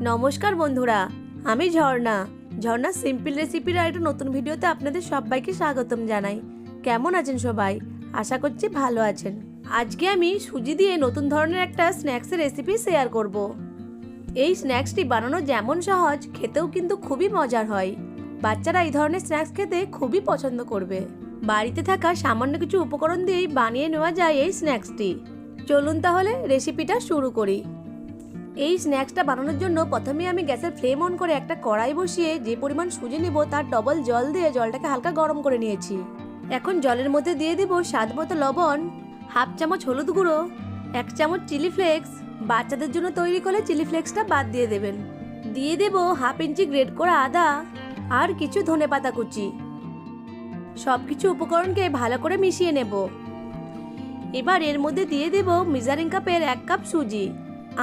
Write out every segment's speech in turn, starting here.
নমস্কার বন্ধুরা, আমি ঝর্ণা। ঝর্ণা সিম্পল রেসিপির একটা নতুন ভিডিওতে আপনাদের সবাইকে স্বাগতম জানাই। কেমন আছেন সবাই? আশা করছি ভালো আছেন। আজকে আমি সুজি দিয়ে নতুন ধরনের একটা স্ন্যাক্সের রেসিপি শেয়ার করব। এই স্ন্যাক্সটি বানানো যেমন সহজ, খেতেও কিন্তু খুবই মজার হয়। বাচ্চারা এই ধরনের স্ন্যাক্স খেতে খুবই পছন্দ করবে। বাড়িতে থাকা সামান্য কিছু উপকরণ দিয়েই বানিয়ে নেওয়া যায় এই স্ন্যাক্সটি। চলুন তাহলে রেসিপিটা শুরু করি। এই স্ন্যাক্সটা বানানোর জন্য প্রথমে আমি গ্যাসের ফ্লেম অন করে একটা কড়াই বসিয়ে যে পরিমাণ সুজি নেব তার ডবল জল দিয়ে জলটাকে হালকা গরম করে নিয়েছি। এখন জলের মধ্যে দিয়ে দেব স্বাদ মতো লবণ, হাফ চামচ হলুদ গুঁড়ো, 1 চামচ চিলি ফ্লেক্স। বাচ্চাদের জন্য তৈরি করলে চিলি ফ্লেক্সটা বাদ দিয়ে দেবেন। দিয়ে দেব হাফ ইঞ্চি গ্রেট করা আদা আর কিছু ধনেপাতা কুচি। সব কিছু উপকরণকে ভালো করে মিশিয়ে নেব। এবার এর মধ্যে দিয়ে দেব মেজারিং কাপের 1 কাপ সুজি।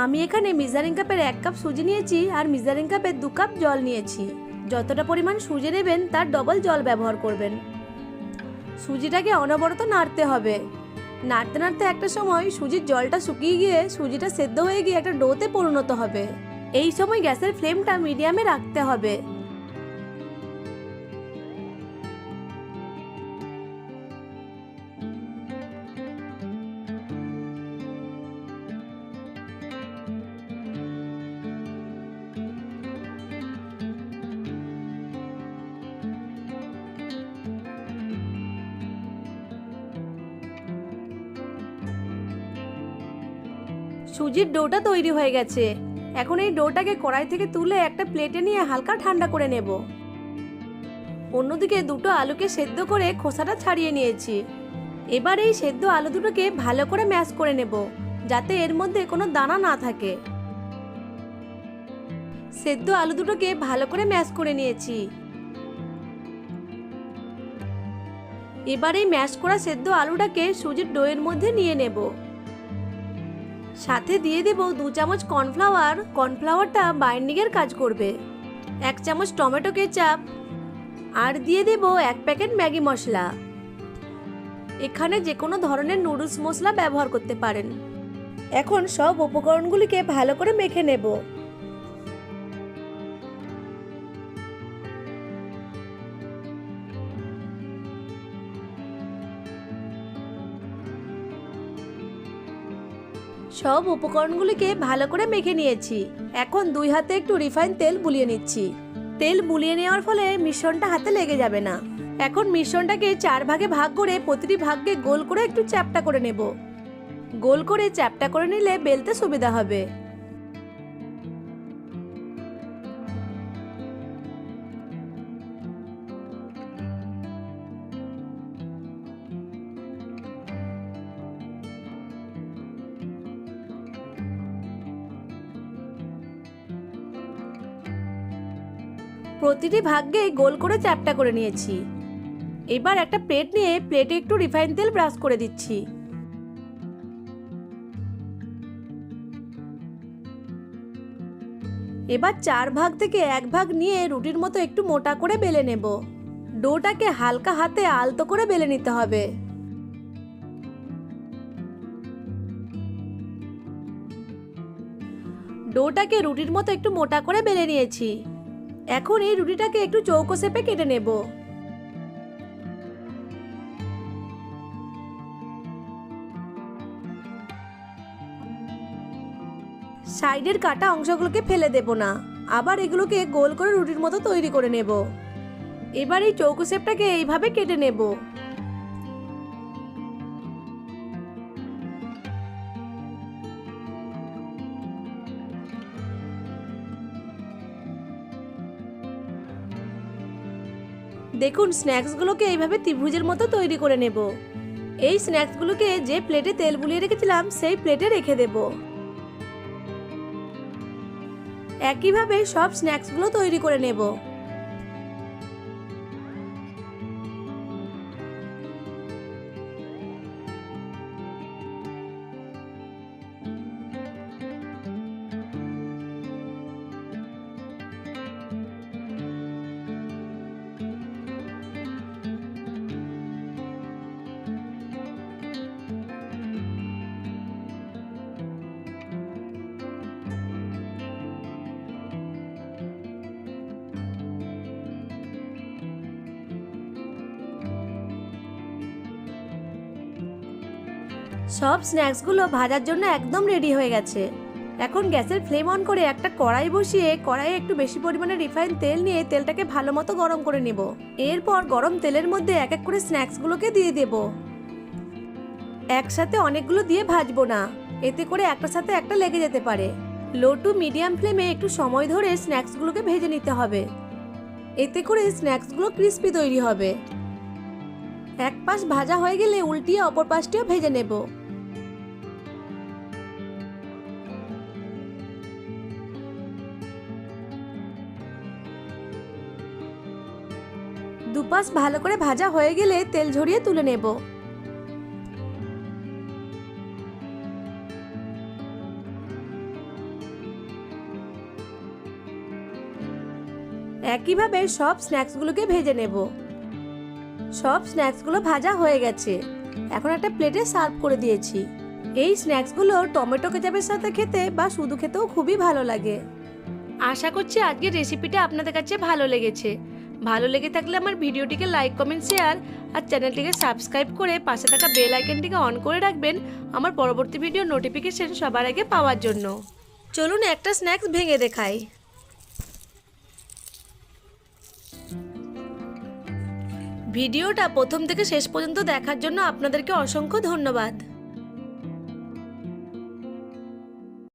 আমি এখানে মেজারিং কাপের 1 কাপ সুজি নিয়েছি আর মেজারিং কাপের 2 কাপ জল নিয়েছি। যতটা পরিমাণ সুজি নেবেন তার ডবল জল ব্যবহার করবেন। সুজিটাকে অনবরত নাড়তে হবে। নাড়তে নাড়তে একটা সময় সুজির জলটা শুকিয়ে গিয়ে সুজিটা সেদ্ধ হয়ে গিয়ে একটা ডোতে পরিণত হবে। এই সময় গ্যাসের ফ্লেমটা মিডিয়ামে রাখতে হবে। সুজির ডোটা তৈরি হয়ে গেছে। এখন এই ডোটাকে কড়াই থেকে তুলে একটা প্লেটে নিয়ে হালকা ঠান্ডা করে নেব। অন্যদিকে দুটো আলুকে সেদ্ধ করে খোসাটা ছাড়িয়ে নিয়েছি। এবার এই সেদ্ধ আলু দুটোকে ভালো করে ম্যাশ করে নেব, যাতে এর মধ্যে কোনো দানা না থাকে। সেদ্ধ আলু দুটোকে ভালো করে ম্যাশ করে নিয়েছি। এবার এই ম্যাশ করা সেদ্ধ আলুটাকে সুজির ডোয়ের মধ্যে নিয়ে নেব। সাথে দিয়ে দেব 2 চামচ কর্নফ্লাওয়ার। কর্নফ্লাওয়ারটা বাইন্ডিংয়ের কাজ করবে। 1 চামচ টমেটো কেচাপ আর দিয়ে দেব 1 প্যাকেট ম্যাগি মশলা। এখানে যে কোনো ধরনের নুডলস মশলা ব্যবহার করতে পারেন। এখন সব উপকরণগুলিকে ভালো করে মেখে নেব। সব উপকরণগুলিকে ভালো করে মেখে নিয়েছি। এখন 2 হাতে একটু রিফাইন তেল বুলিয়ে নিচ্ছি। তেল বুলিয়ে নেওয়ার ফলে মিশ্রণটা হাতে লেগে যাবে না। এখন মিশ্রণটাকে 4 ভাগে ভাগ করে প্রতিটি ভাগকে গোল করে একটু চ্যাপ্টা করে নেব। গোল করে চ্যাপ্টা করে নিলে বেলতে সুবিধা হবে। প্রতিটি ভাগে গোল করে চ্যাপ্টা করে নিয়েছি। এবার একটা প্লেট নিয়ে প্লেটে একটু রিফাইন তেল ব্রাশ করে দিচ্ছি। এবার 4 ভাগ থেকে 1 ভাগ নিয়ে রুটির মতো একটু মোটা করে বেলে নেব। ডোটাকে হালকা হাতে আলতো করে বেলে নিতে হবে। ডোটাকে রুটির মতো একটু মোটা করে বেলে নিয়েছি। এখন এই রুটিটাকে একটু চৌকো শেপে কেটে নেব। সাইডের কাটা অংশগুলোকে ফেলে দেব না, আবার এগুলোকে গোল করে রুটির মতো তৈরি করে নেব। এবার এই চৌকো শেপটাকে এইভাবে কেটে নেব। দেখুন, স্ন্যাক্সগুলোকে এইভাবে ত্রিভুজের মতো তৈরি করে নেব। এই স্ন্যাক্সগুলোকে যে প্লেটে তেল বুলিয়ে রেখেছিলাম সেই প্লেটে রেখে দেব। একইভাবে সব স্ন্যাক্সগুলো তৈরি করে নেব। সব স্ন্যাক্সগুলো ভাজার জন্য একদম রেডি হয়ে গেছে। এখন গ্যাসের ফ্লেম অন করে একটা কড়াই বসিয়ে কড়াইয়ে একটু বেশি পরিমাণে রিফাইন তেল নিয়ে তেলটাকে ভালো মতো গরম করে নেব। এরপর গরম তেলের মধ্যে এক এক করে স্ন্যাক্সগুলোকে দিয়ে দেব। একসাথে অনেকগুলো দিয়ে ভাজবো না, এতে করে একটার সাথে একটা লেগে যেতে পারে। লো টু মিডিয়াম ফ্লেমে একটু সময় ধরে স্ন্যাক্সগুলোকে ভেজে নিতে হবে, এতে করে স্ন্যাক্সগুলো ক্রিস্পি তৈরি হবে। এক পাশ ভাজা হয়ে গেলে উল্টিয়ে অপর পাশটিও ভেজে নেব। দুপাশ ভালো করে ভাজা হয়ে গেলে তেল ঝরিয়ে তুলে নেব। একইভাবে সব স্ন্যাক্সগুলোকে ভেজে নেব। সব স্ন্যাক্সগুলো ভাজা হয়ে গেছে, এখন একটা প্লেটে সার্ভ করে দিয়েছি। এই স্ন্যাক্সগুলো টমেটো কেচাপের সাথে খেতে বা শুধু খেতেও খুবই ভালো লাগে। আশা করছি আজকের রেসিপিটা আপনাদের কাছে ভালো লেগেছে। ভালো লেগে থাকলে আমার ভিডিওটিকে লাইক, কমেন্ট, শেয়ার আর চ্যানেলটিকে সাবস্ক্রাইব করে পাশে থাকা বেল আইকনটিকে অন করে রাখবেন আমার পরবর্তী ভিডিও নোটিফিকেশন সবার আগে পাওয়ার জন্য। চলুন একটা স্ন্যাক্স ভেঙে দেখাই। ভিডিওটা প্রথম থেকে শেষ পর্যন্ত দেখার জন্য আপনাদেরকে অসংখ্য ধন্যবাদ।